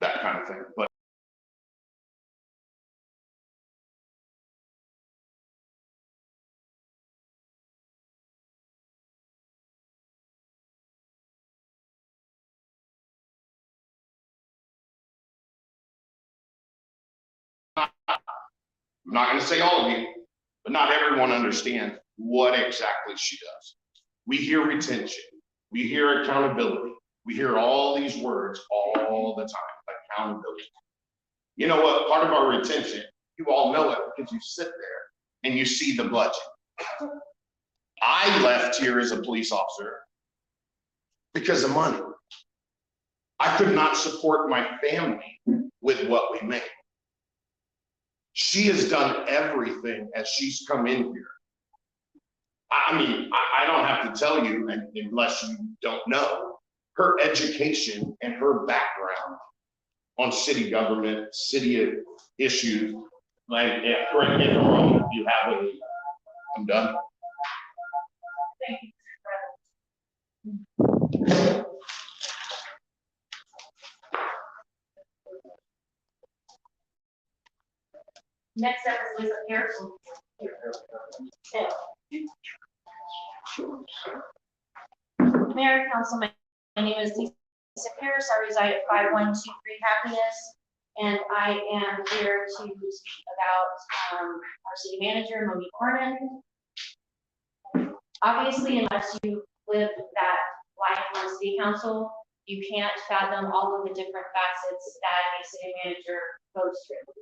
that kind of thing. But I'm not going to say all of you, but not everyone understands what exactly she does. We hear retention, we hear accountability, we hear all these words all the time, accountability. You know what? Part of our retention, you all know it because you sit there and you see the budget. I left here as a police officer because of money. I could not support my family with what we make. She has done everything as she's come in here. I mean, I don't have to tell you, unless you don't know, her education and her background on city government, city issues. Like, correct me if I'm wrong, if you have it. I'm done. Thank you. Next up is Lisa Pierce. Mayor, Council, my name is Lisa Pierce. I reside at 5123 Happiness, and I am here to speak about our city manager, Monique Hornan. Obviously, unless you live that life on city council, you can't fathom all of the different facets that a city manager goes through.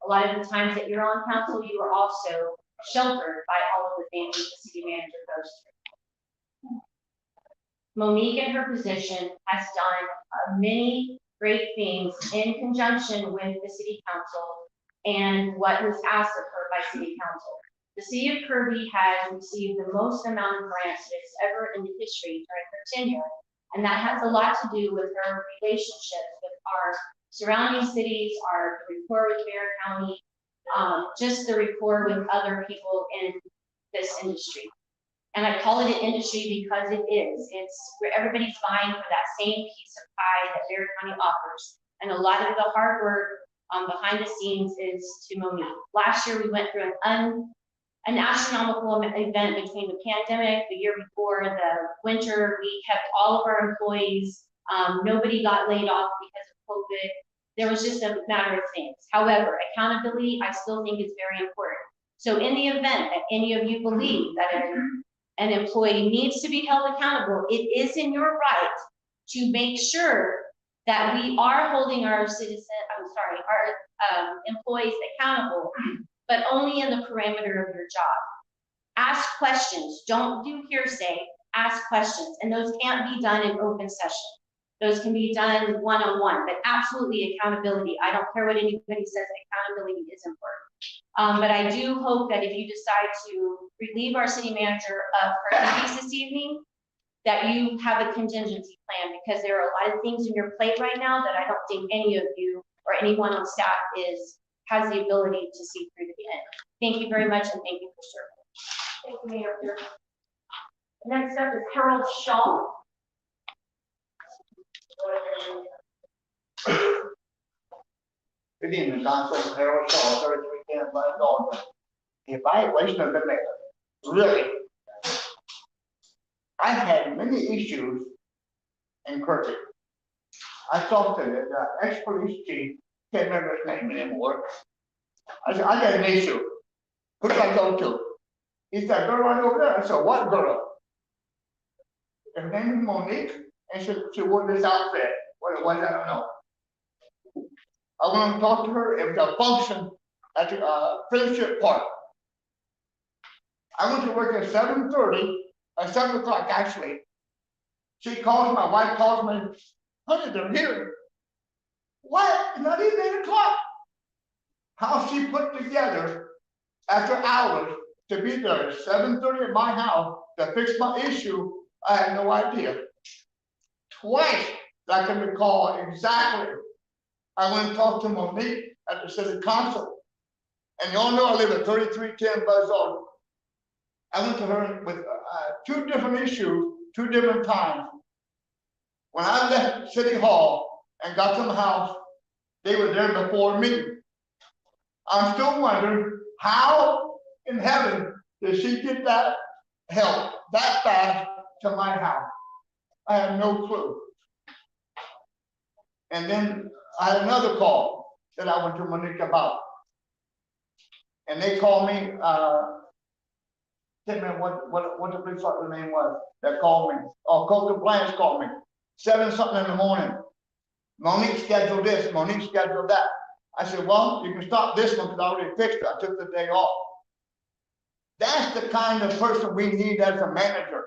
A lot of the times that you're on council, you are also sheltered by all of the things the city manager goes through. Monique in her position has done many great things in conjunction with the city council and what was asked of her by city council. The city of Kirby has received the most amount of grants that it's ever in history during her tenure. And that has a lot to do with her relationships with our surrounding cities, our rapport with Bear County, just the rapport with other people in this industry. And I call it an industry because it is. It's where everybody's vying for that same piece of pie that Bear County offers. And a lot of the hard work behind the scenes is to Monique. Last year, we went through an astronomical event between the pandemic, the year before, the winter. We kept all of our employees. Nobody got laid off because of COVID. There was just a matter of things. However, accountability, I still think is very important. So in the event that any of you believe that an employee needs to be held accountable, it is in your right to make sure that we are holding our employees accountable, but only in the parameter of your job. Ask questions, don't do hearsay, ask questions, and those can't be done in open session. Those can be done one-on-one, but absolutely accountability. I don't care what anybody says, accountability is important. But I do hope that if you decide to relieve our city manager of her duties this evening, that you have a contingency plan, because there are a lot of things in your plate right now that I don't think any of you or anyone on staff has the ability to see through to the end. Thank you very much, and thank you for serving. Thank you, Mayor. Next up is Harold Shaw. Good evening, Council. Harold Shaw, 3310 Bud. The evaluation of the mayor. Really, I've had many issues in Kirby. I talked to the ex-police chief, can't remember his name anymore. I said, I got an issue. Who do I go to? He said, girl right over there. I said, what girl? Her name is Monique, and she wore this outfit. What it was, I don't know. I went and talked to her. It was a function at the Friendship Park. I went to work at 7:30, or 7 o'clock actually. She calls, my wife calls me, honey, they're here. What? It's not even 8 o'clock. How she put together after hours to be there at 7:30 at my house to fix my issue, I had no idea. Twice I can recall exactly. I went and talked to Monique at the city council. And you all know I live at 3310 Buzz Road. I went to her with 2 different issues, 2 different times. When I left City Hall and got some house. They were there before me. I'm still wondering how in heaven did she get that help that fast to my house? I have no clue. And then I had another call that I went to Monique about. And they called me, can't remember what the police officer's name was that called me. Oh, code compliance called me. 7 something in the morning. Monique scheduled this, Monique scheduled that. I said, well, you can stop this one because I already fixed it. I took the day off. That's the kind of person we need as a manager.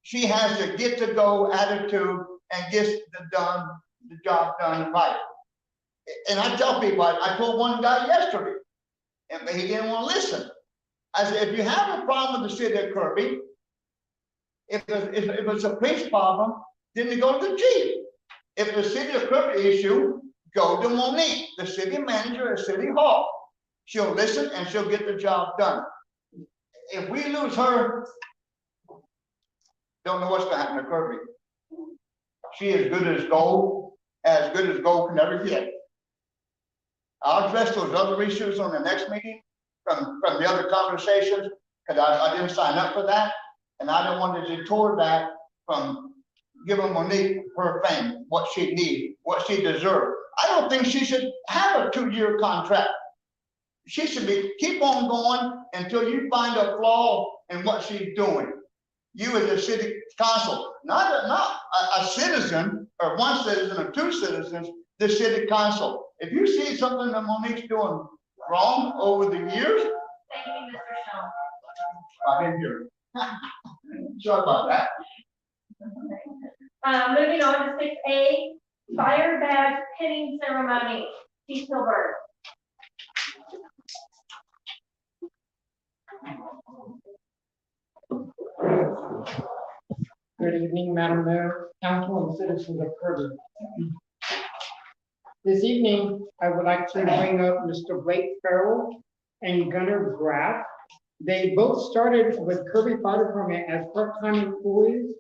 She has the get to go attitude and gets the job done right. And I tell people, I told one guy yesterday, and he didn't want to listen. I said, if you have a problem with the city of Kirby, if it's a police problem, then you go to the chief. If the city of Kirby issue, go to Monique, the city manager at City Hall. She'll listen and she'll get the job done. If we lose her, don't know what's going to happen to Kirby. She is as good as gold can ever get. I'll address those other issues on the next meeting from the other conversations, because I didn't sign up for that, and I don't want to detour that from giving Monique her fame, what she needs, what she deserves. I don't think she should have a 2-year contract. She should keep on going until you find a flaw in what she's doing. You as a city council, not a citizen or one citizen or 2 citizens, the city council. If you see something that Monique's doing wrong over the years. Thank you, Mr. Sean. I didn't hear it. Sorry about that. Moving on to 6A, fire badge pinning ceremony. Chief Hilbert. Good evening, Madam Mayor, Council, and citizens of Kirby. This evening, I would like to bring up Mr. Blake Farrell and Gunnar Graff. They both started with Kirby Fire Department as part-time employees,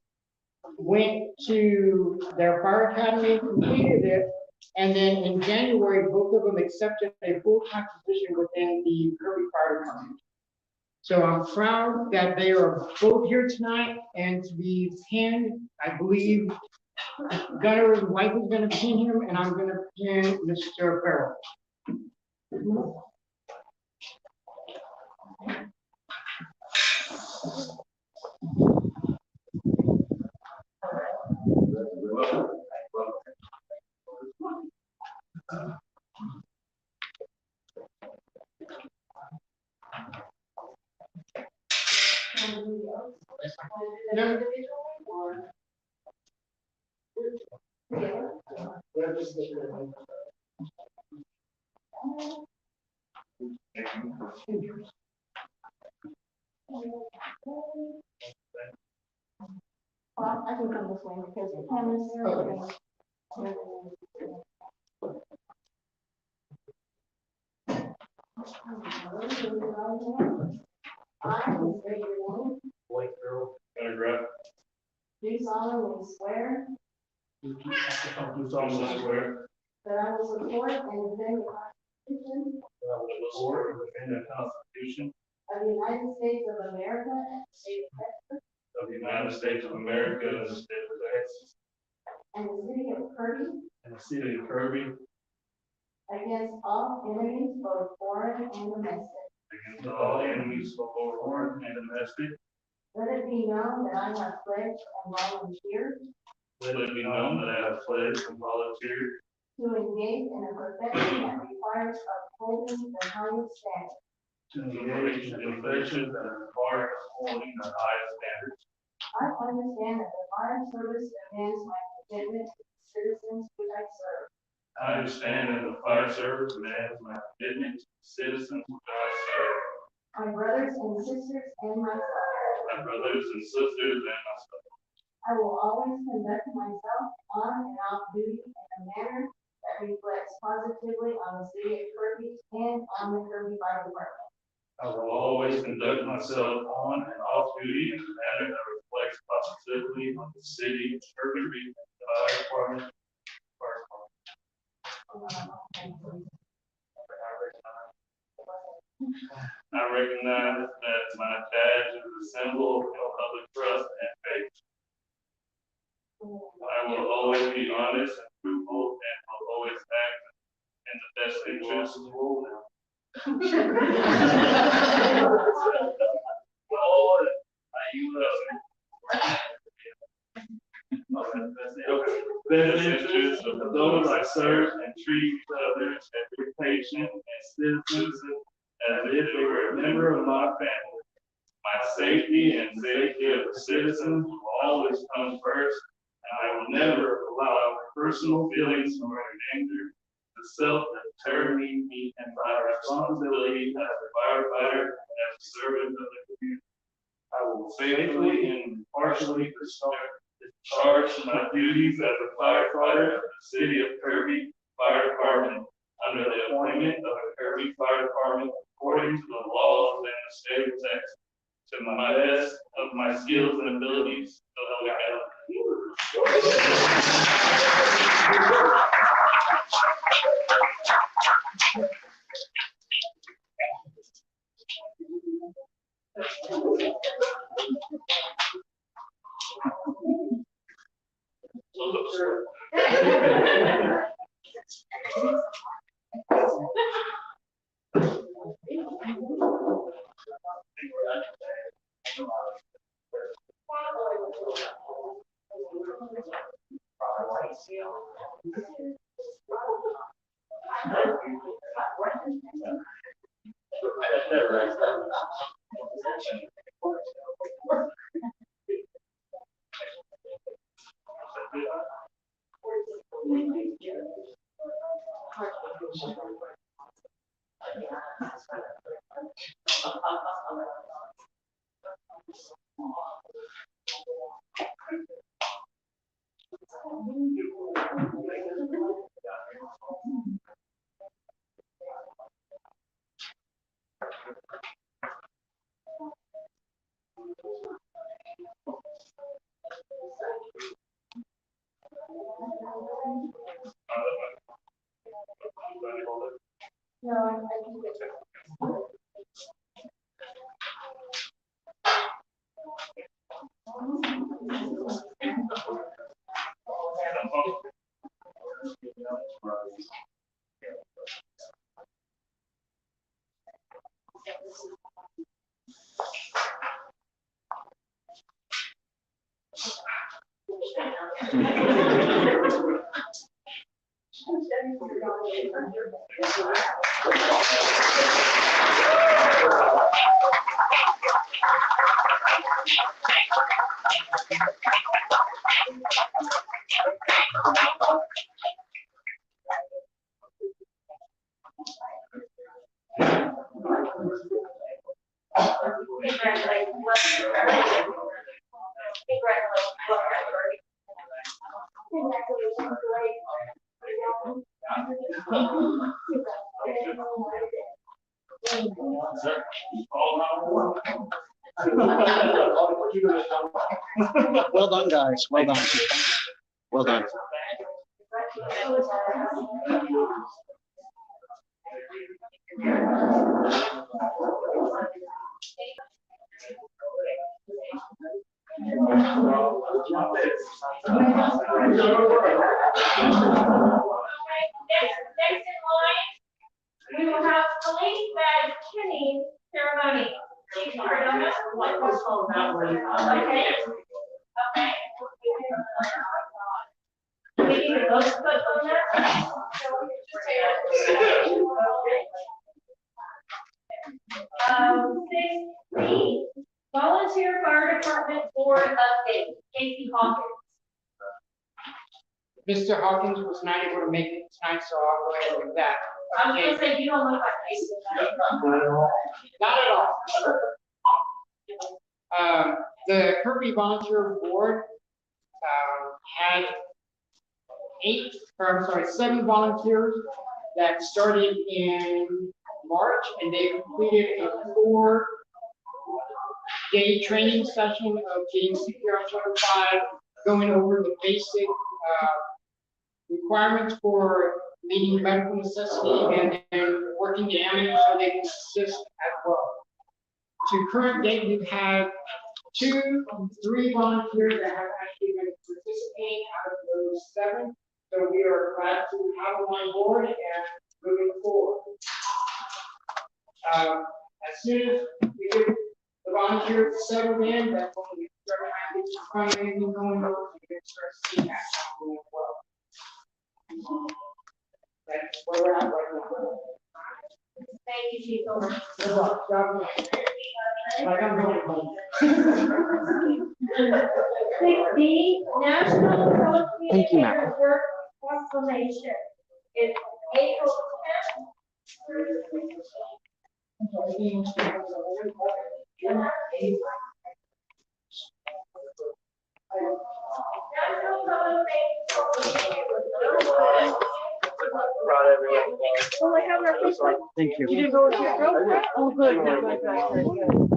went to their fire academy, completed it, and then in January, both of them accepted a full-time position within the Kirby Fire Department. So I'm proud that they are both here tonight and to be pinned. I believe Gunner's wife is going to pin him, and I'm going to pin Mr. Farrell. Well, I can come this way because the camera's there. I will state your name. Blake Farrell, Gunnar Graff. Do solemnly swear Do solemnly swear that I will support and defend the Constitution that I will support and defend the Constitution of the United States of America and the state of Texas of the United States of America and the state of Texas and the city of Kirby and the city of Kirby against all enemies, both foreign and domestic. against all enemies, both foreign and domestic. Let it be known that I have pledged and volunteered Let it be known that I have pledged and volunteered to engage in a profession that requires upholding the highest standards. to engage in professions that require upholding the highest standards. I understand that the fire service demands my commitment to the citizens which I serve. I understand that the fire service demands my commitment to the citizens which I serve, My brothers and sisters and myself. my brothers and sisters and myself. I will always conduct myself on and off duty in a manner that reflects positively on the city of Kirby and on the Kirby Fire Department. I will always conduct myself on and off duty in a manner that reflects positively on the city of Kirby, the fire department. I recognize that my badge is a symbol of public trust and faith. I will always be honest and truthful and will always act in the best interest of the world. Best interest of those I serve and treat others as patient and citizens as if they were a member of my family. My safety and safety of the citizens will always come first, and I will never allow personal feelings or anger to self-deter me and my responsibility as a firefighter and as a servant of the community. I will faithfully and impartially discharge my duties as a firefighter of the city of Kirby Fire Department under the appointment of a Kirby Fire Department according to the laws in the state of Texas. To my best of my skills and abilities, so help me Well done, guys. Well done. Well done. Next in line, we will have police badge pinning ceremony. Okay. Okay. We need a vote put on that. Six, volunteer fire department board update, Casey Hawkins. Mr. Hawkins was not able to make it tonight, so I'll go ahead with that. I was gonna say, you don't look like Casey. Not at all. The Kirby Volunteer Board had 7 volunteers that started in March, and they completed a 4-day training session of getting CPR certified, going over the basic requirements for meeting medical necessity, and then working the ambulance so they can assist as well. To current date, we've had 3 volunteers that have actually been participating out of those 7. So we are glad to have them on board and moving forward. As soon as we get the volunteers settled in, that's when we start trying to get some fundraising going on, and we can start seeing that happening as well. That's where we're at right now. Thank you, Chief. Over. Good luck. God bless. Like I'm going home. 6B, National Thank you, ma'am. Telecommunicator Work Proclamation. It's April 10th. National Telecommunicator Oh, I have our first one. Thank you. You didn't go to your girlfriend? Oh, good, good, good, good, good.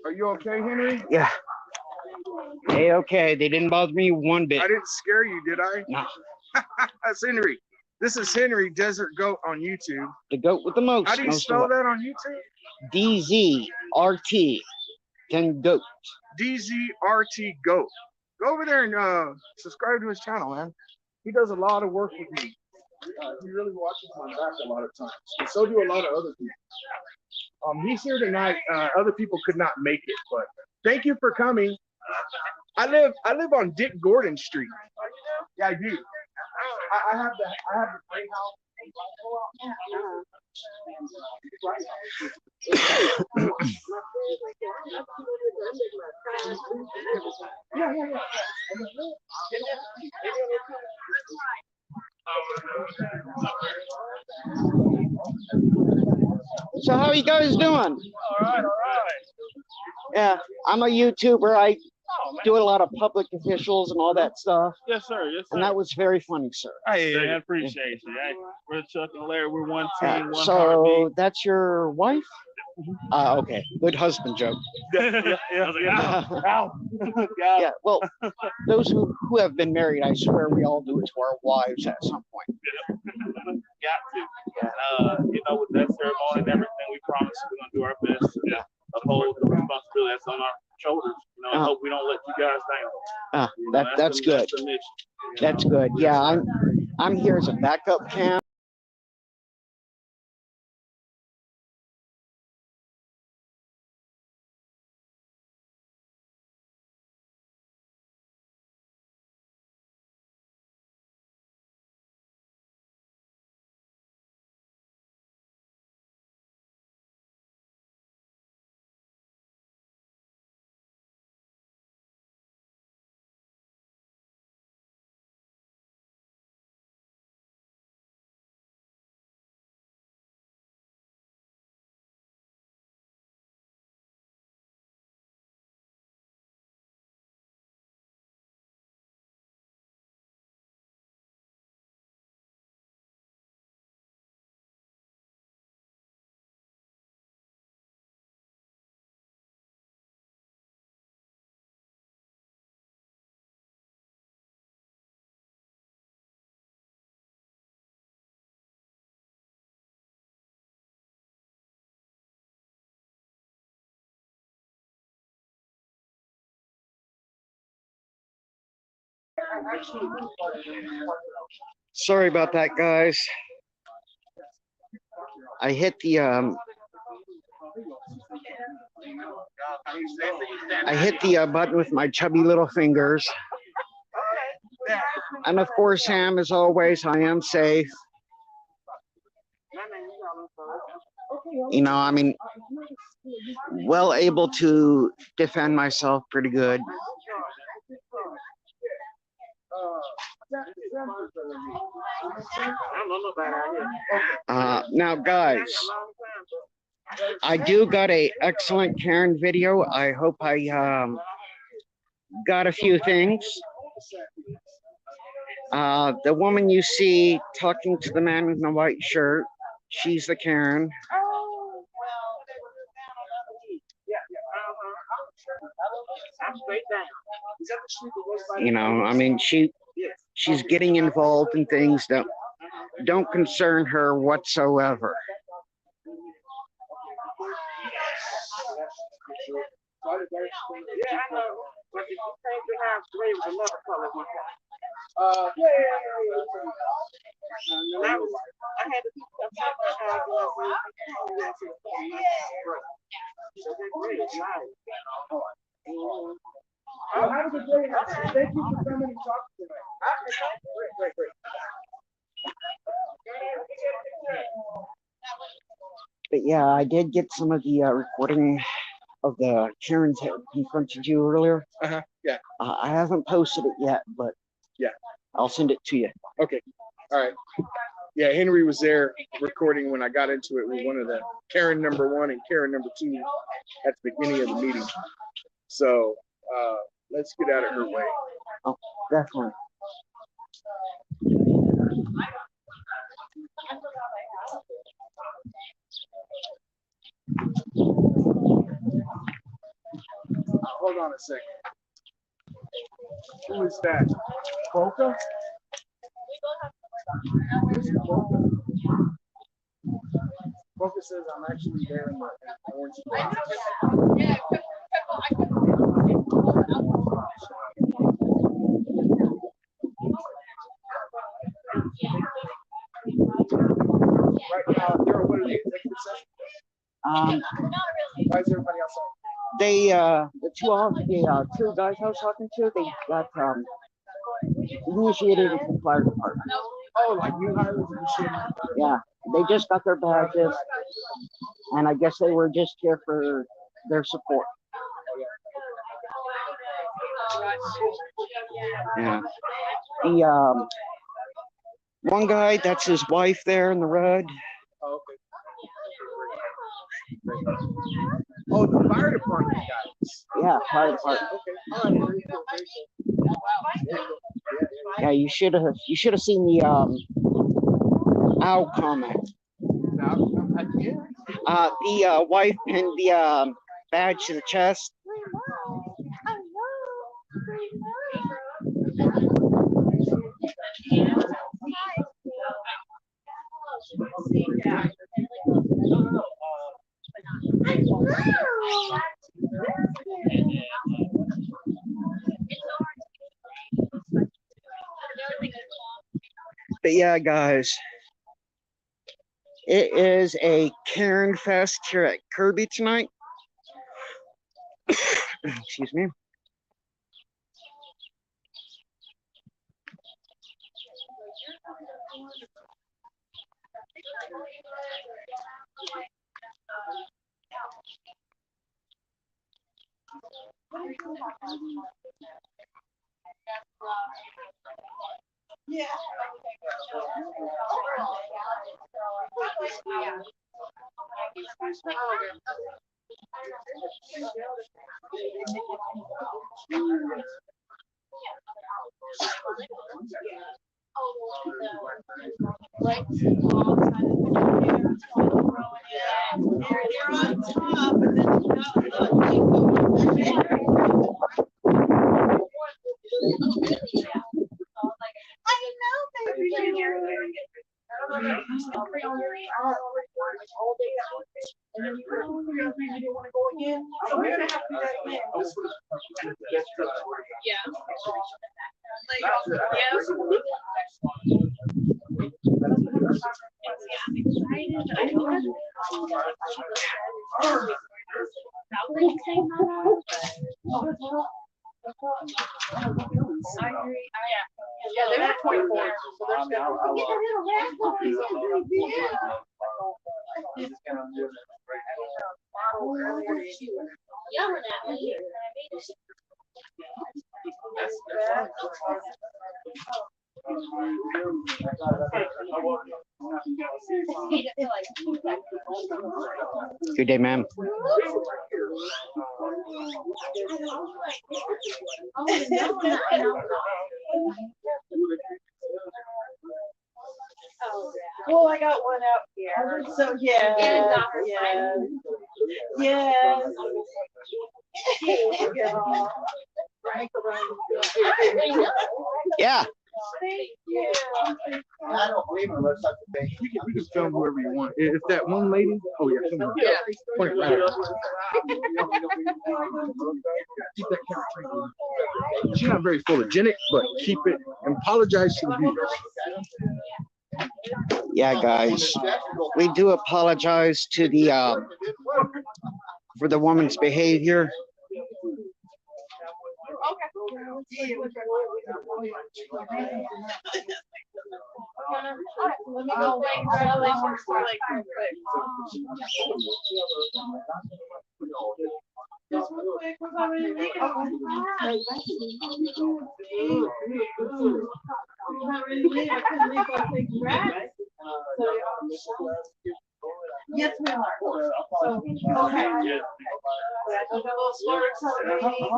Are you okay, Henry? Yeah. Hey, okay. They didn't bother me one bit. I didn't scare you, did I? No. That's Henry. This is Henry Desert Goat on YouTube. The goat with the most. How do you most spell of that on YouTube? DZRT. Then goat. DZRT Goat. Go over there and subscribe to his channel, man. He does a lot of work with me. He really watches my back a lot of times. And so do a lot of other people. He's here tonight. Other people could not make it, but thank you for coming. I live on Dick Gordon Street. Yeah, I do. I have the gray house. Yeah. So how you guys doing? All right. Yeah, I'm a YouTuber. I do a lot of public officials and all that stuff. Yes, sir. Yes, sir. And that was very funny, sir. Hey, I appreciate you. Hey, we're Chuck and Larry. We're one team, one So heartbeat. that's your wife? Okay, good husband joke. Yeah. I was like, ow. Yeah, well, those who have been married, I swear we all do it to our wives at some point. Got to. You know, with that ceremony and everything, we promise we're gonna do our best to uphold the responsibility that's on our shoulders. You know, I hope we don't let you guys down. You know, That's good. the mission, you That's know? good. Yeah, I'm here as a backup cam. Sorry about that, guys. I hit the button with my chubby little fingers. And of course, Sam, as always, I am safe. You know, I mean, well able to defend myself pretty good. Now, guys, I do got a excellent Karen video. I hope I got a few things. The woman you see talking to the man in the white shirt, she's the Karen. You know, I mean, she's getting involved in things that don't concern her whatsoever. Have a good day. Thank you for coming and talking to me. Great. But yeah, I did get some of the recording of the Karens that confronted you earlier. Yeah. I haven't posted it yet, but yeah, I'll send it to you. Okay. All right. Yeah, Henry was there recording when I got into it with one of the Karen number 1 and Karen number 2 at the beginning of the meeting. So let's get out of her way. Oh, definitely. Hold on a second. Who is that? Polka? Polka says I'm actually there in the orange. Right now, Daryl, what are the executive session? Why is everybody outside? They, the two guys I was talking to, they got initiated into the fire department. Oh, like new hires and shit. Yeah, they just got their badges, and I guess they were just here for their support. Yeah. The one guy, that's his wife there in the red. Oh, okay. Oh, the fire department guys. Yeah, fire department. Okay. All right. Very cool. Yeah, you should have seen the owl comment. The wife pinned the badge to the chest. But yeah, guys, it is a Karen Fest here at Kirby tonight. Excuse me. Yeah. Like you're on top, and then I know, baby. And then you didn't want to go again. So we're gonna have to do that again. Yeah. Yeah, they're at 24, so they're yelling at me. Good day, ma'am. Well, I got one out here, so yeah, yes. Yeah. Thank you. I don't believe it unless that's the thing. You can film whoever you want. If that one lady, oh yeah, film her. Point it right at her. Keep that camera straight. She's not very photogenic, but keep it and apologize to the viewers. Yeah, guys. We do apologize to the for the woman's behavior. Let me go make congratulations for like real quick. Just real quick, we're about ready to leave. We're not ready to leave. I couldn't leave without saying congrats. Yes, we are. So, okay. A little story celebrating.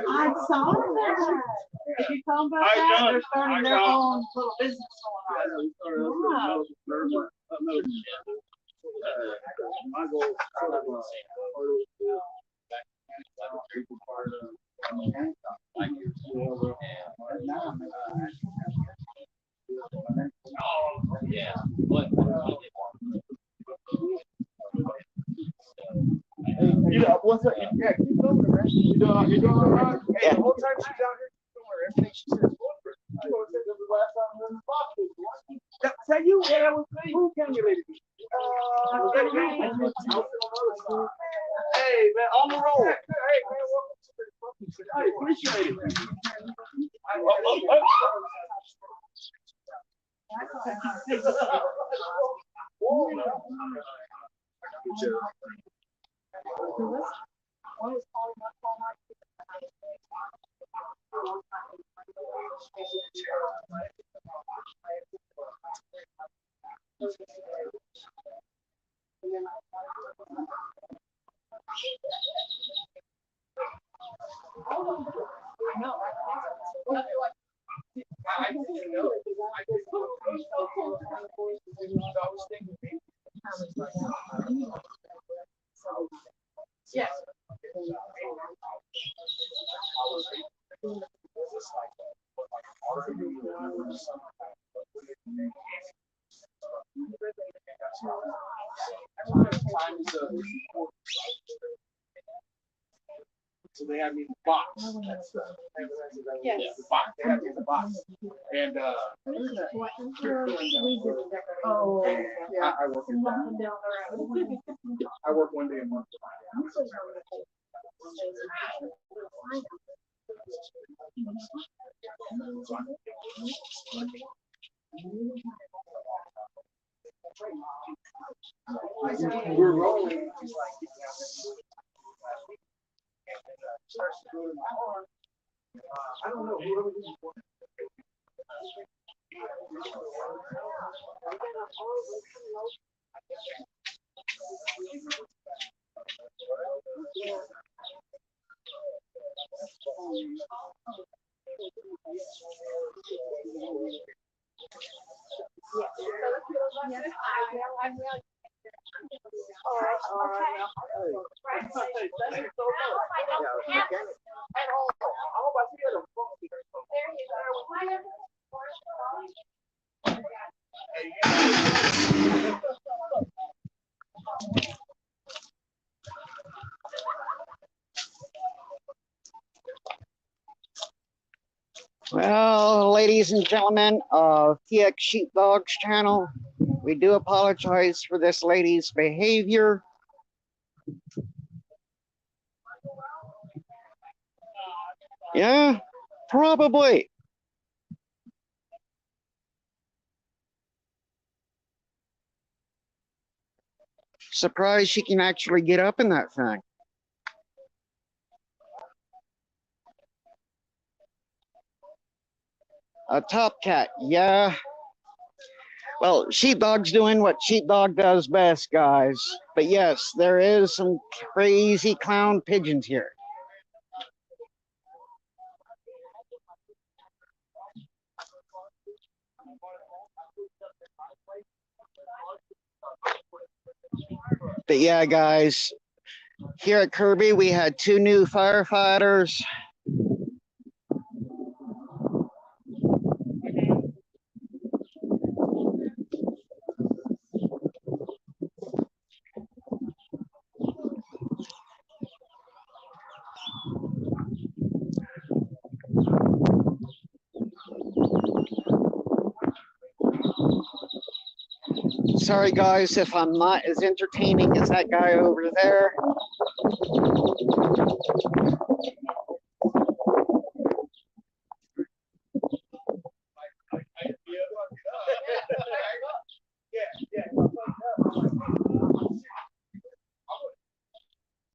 I saw that. Did you tell them about that? They're starting their own little business going on. Wow. Yeah, what's up? Yeah, keep going, man. You doing all right? Yeah. The whole time she's out here, everything she says. Is that you? Yeah, that was me. Who came you, lady? Was that you? Hey, man, on the road. Hey, man, welcome to the. Hey, appreciate it. Yes. So they have me in the box. That's Yes. the box. They have me in the box. And Oh, yeah. I work in I work one day a month. We're rolling. I don't know. Whoever this is. Well, ladies and gentlemen of TX Sheepdogs channel, we do apologize for this lady's behavior. Yeah, probably. Surprised she can actually get up in that thing. A top cat, yeah. Well, Sheepdog's doing what Sheepdog does best, guys. But yes, there is some crazy clown pigeons here. But yeah, guys, here at Kirby, we had 2 new firefighters. Sorry, guys, if I'm not as entertaining as that guy over there.